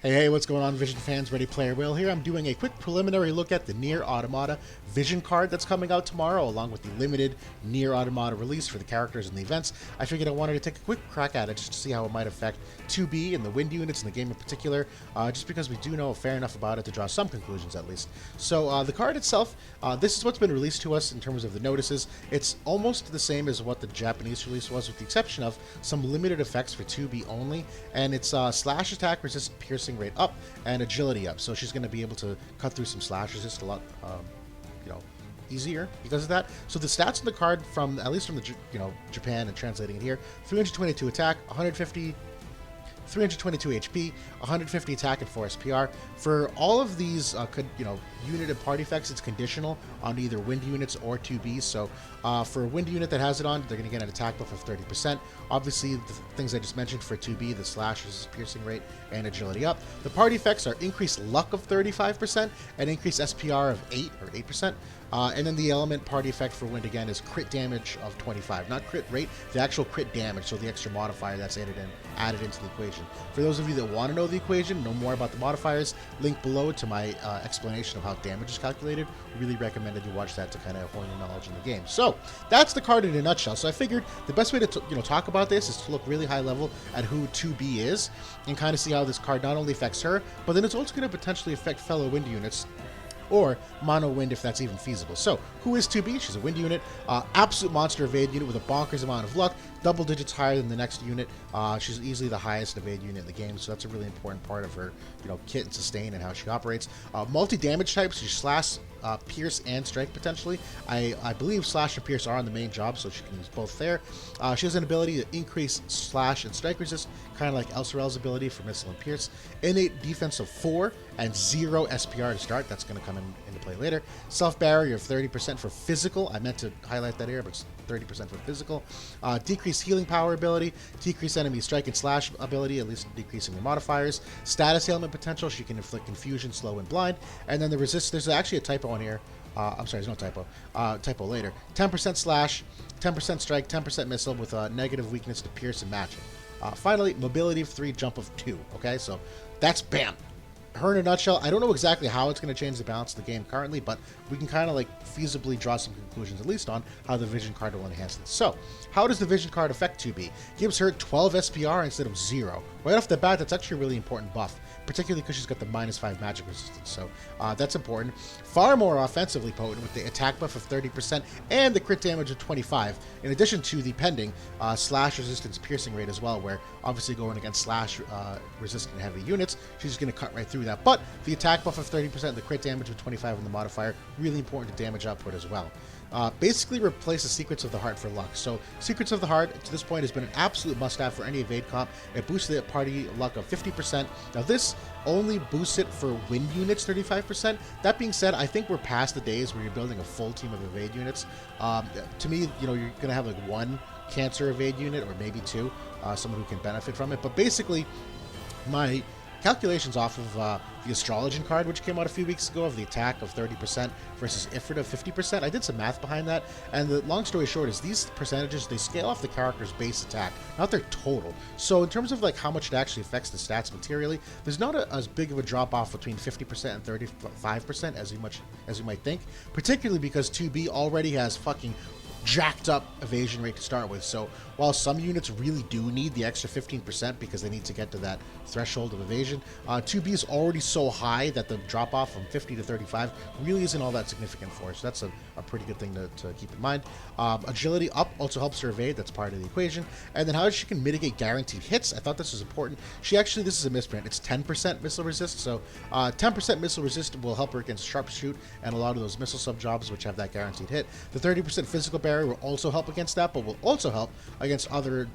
Hey, what's going on, Vision fans? Ready Player Will here. I'm doing a quick preliminary look at the NieR Automata Vision card that's coming out tomorrow, along with the limited NieR Automata release for the characters and the events. I figured I wanted to take a quick crack at it just to see how it might affect 2B and the wind units in the game in particular, just because we do know fair enough about it to draw some conclusions at least. So the card itself, this is what's been released to us in terms of the notices. It's almost the same as what the Japanese release was, with the exception of some limited effects for 2B only, and it's slash attack, resist, piercing rate up, and agility up. So she's going to be able to cut through some slash resist a lot, easier because of that. So the stats on the card, from at least from the Japan and translating it here: 322 attack, 322 HP, 150 attack, and 4 SPR. For all of these, unit and party effects, it's conditional on either wind units or 2Bs. So for a wind unit that has it on, they're going to get an attack buff of 30%. Obviously, the things I just mentioned for 2B, the slash, resist, piercing rate, and agility up. The party effects are increased luck of 35% and increased SPR of 8%. And then the element party effect for wind again is crit damage of 25, not crit rate, the actual crit damage, so the extra modifier that's added into the equation. For those of you that want to know the equation, know more about the modifiers, link below to my explanation of how damage is calculated. Really recommended you watch that to kind of hone your knowledge in the game. So that's the card in a nutshell. So I figured the best way to talk about this is to look really high level at who 2B is and kind of see how this card not only affects her, but then it's also going to potentially affect fellow wind units, or mono wind if that's even feasible. So, who is 2B? She's a wind unit, absolute monster evade unit with a bonkers amount of luck, double digits higher than the next unit. She's easily the highest evade unit in the game, so that's a really important part of her, kit and sustain and how she operates. Multi-damage types, she slash, pierce, and strike potentially. I believe slash and pierce are on the main job, so she can use both there. She has an ability to increase slash and strike resist, kind of like Elsorel's ability for missile and pierce. Innate defense of 4 and 0 SPR to start. That's going to come into play later. Self barrier of 30% for physical. I meant to highlight that here, but it's 30% for physical. Decreased healing power ability, decreased enemy strike and slash ability, at least decreasing the modifiers. Status ailment potential, she can inflict confusion, slow, and blind. And then the resist, there's actually a typo on here. I'm sorry, there's no typo. Typo later. 10% slash, 10% strike, 10% missile with a negative weakness to pierce and matching. Finally, mobility of 3, jump of 2. Okay, so that's BAM! Her in a nutshell. I don't know exactly how it's going to change the balance of the game currently, but we can kind of feasibly draw some conclusions, at least on how the Vision card will enhance this. So, how does the Vision card affect 2B? Gives her 12 SPR instead of 0. Right off the bat, that's actually a really important buff, particularly because she's got the -5 magic resistance, so that's important. Far more offensively potent with the attack buff of 30% and the crit damage of 25, in addition to the pending slash resistance piercing rate as well, where obviously going against slash resistant heavy units, she's going to cut right through that. But the attack buff of 30%, the crit damage of 25 and the modifier, really important to damage output as well. Basically replace the Secrets of the Heart for luck. So Secrets of the Heart to this point has been an absolute must-have for any evade comp. It boosts the party luck of 50%. Now this only boosts it for wind units 35%. That being said, I think we're past the days where you're building a full team of evade units. To me, you're going to have one cancer evade unit, or maybe 2, someone who can benefit from it. But basically, my calculations off of the Astrologian card, which came out a few weeks ago, of the attack of 30% versus Ifrit of 50%. I did some math behind that, and the long story short is these percentages, they scale off the character's base attack, not their total. So in terms of how much it actually affects the stats materially, there's not as big of a drop off between 50% and 35% as you might think, particularly because 2B already has fucking jacked up evasion rate to start with. So while some units really do need the extra 15% because they need to get to that threshold of evasion, 2B is already so high that the drop off from 50 to 35 really isn't all that significant for her. So that's a pretty good thing to keep in mind. Agility up also helps her evade. That's part of the equation. And then how she can mitigate guaranteed hits. I thought this was important. This is a misprint. It's 10% missile resist. So 10% missile resist will help her against sharpshoot and a lot of those missile sub jobs which have that guaranteed hit. The 30% physical barrier will also help against that, but will also help against other,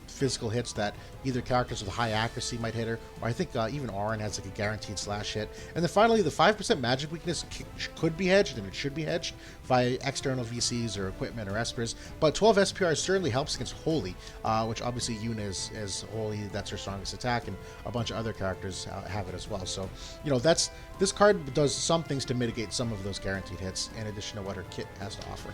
physical hits that either characters with high accuracy might hit her, or I think even Auron has a guaranteed slash hit. And then finally, the 5% magic weakness could be hedged, and it should be hedged by external VCs or equipment or Espers, but 12 SPR certainly helps against Holy, which obviously Yuna is Holy, that's her strongest attack, and a bunch of other characters have it as well. So, this card does some things to mitigate some of those guaranteed hits, in addition to what her kit has to offer.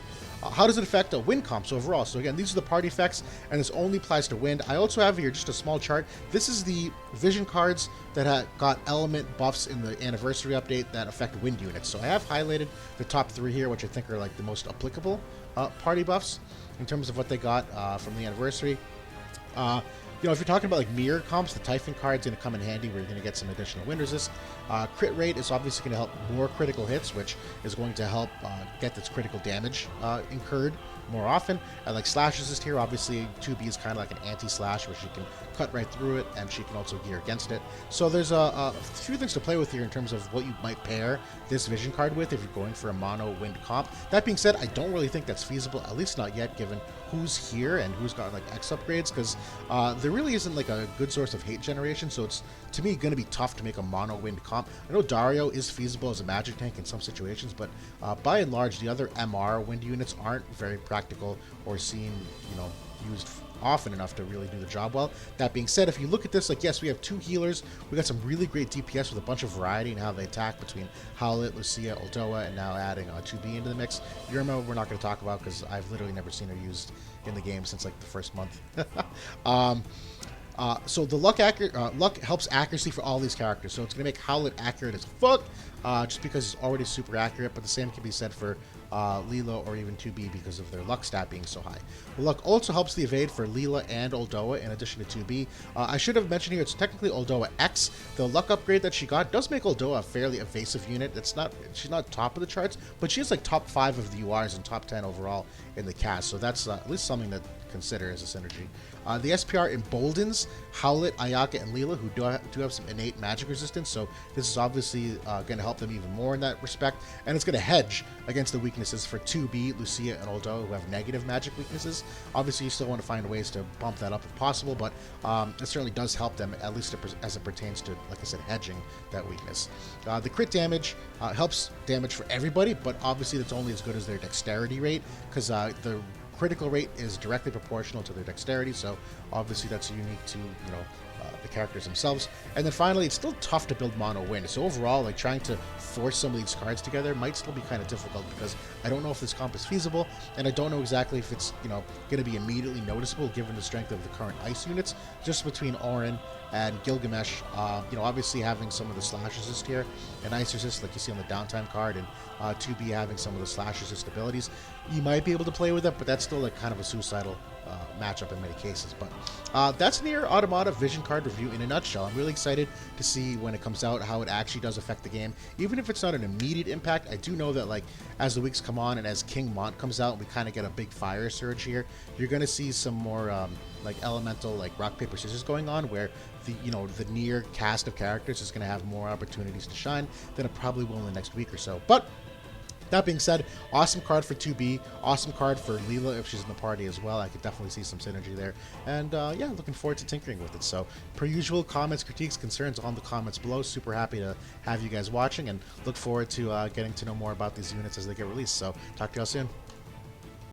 How does it affect win comps overall? So again, these are the party effects, and this only applies to win. wind. I also have here just a small chart. This is the vision cards that got element buffs in the anniversary update that affect wind units. So I have highlighted the top 3 here, which I think are like the most applicable party buffs in terms of what they got from the anniversary. You know, if you're talking about like mirror comps, the Typhon card's going to come in handy where you're going to get some additional wind resist. Crit rate is obviously going to help more critical hits, which is going to help get this critical damage incurred more often. And like slash resist here, obviously 2B is kind of like an anti-slash where she can cut right through it and she can also gear against it. So there's a few things to play with here in terms of what you might pair this vision card with if you're going for a mono wind comp. That being said, I don't really think that's feasible, at least not yet, given who's here and who's got like X upgrades, because there really isn't like a good source of hate generation, so it's to me going to be tough to make a mono wind comp. I know Dario is feasible as a magic tank in some situations, but by and large the other MR wind units aren't very practical or seen, you know, used often enough to really do the job well. That being said, if you look at this, like, yes, we have 2 healers. We got some really great DPS with a bunch of variety in how they attack between Howlet, Lucia, Uldoa, and now adding 2B into the mix. Yurma, we're not going to talk about because I've literally never seen her used in the game since like the first month. So the luck helps accuracy for all these characters. So it's going to make Howlet accurate as fuck, just because it's already super accurate. But the same can be said for Leela or even 2B because of their luck stat being so high. The luck also helps the evade for Leela and Uldoa in addition to 2B. I should have mentioned here it's technically Uldoa X. The luck upgrade that she got does make Uldoa a fairly evasive unit. She's not top of the charts, but she's like top 5 of the URs and top 10 overall in the cast. So that's at least something to consider as a synergy. The SPR emboldens Howlet, Ayaka, and Leela, who do have some innate magic resistance, so this is obviously going to help them even more in that respect, and it's going to hedge against the weaknesses for 2B, Lucia, and Uldoa, who have negative magic weaknesses. Obviously, you still want to find ways to bump that up if possible, but it certainly does help them, at least as it pertains to, like I said, hedging that weakness. The crit damage helps damage for everybody, but obviously that's only as good as their dexterity rate, because the critical rate is directly proportional to their dexterity, so obviously that's unique to, you know, the characters themselves. And then finally, it's still tough to build mono wind, so overall, like, trying to force some of these cards together might still be kind of difficult because I don't know if this comp is feasible, and I don't know exactly if it's, you know, going to be immediately noticeable given the strength of the current ice units. Just between Orin and Gilgamesh, you know, obviously having some of the slash resist here and ice resist like you see on the downtime card, and 2B having some of the slash resist abilities, you might be able to play with it, but that's still like kind of a suicidal matchup in many cases. But that's NieR Automata Vision Card review in a nutshell. I'm really excited to see when it comes out how it actually does affect the game. Even if it's not an immediate impact, I do know that, like, as the weeks come on and as King Mont comes out and we kind of get a big fire surge here, you're going to see some more like elemental, like rock paper scissors going on, where the, you know, the NieR cast of characters is going to have more opportunities to shine than it probably will in the next week or so. But that being said, awesome card for 2B, awesome card for Leela if she's in the party as well. I could definitely see some synergy there. And yeah, looking forward to tinkering with it. So, per usual, comments, critiques, concerns on the comments below. Super happy to have you guys watching and look forward to getting to know more about these units as they get released. So, talk to y'all soon.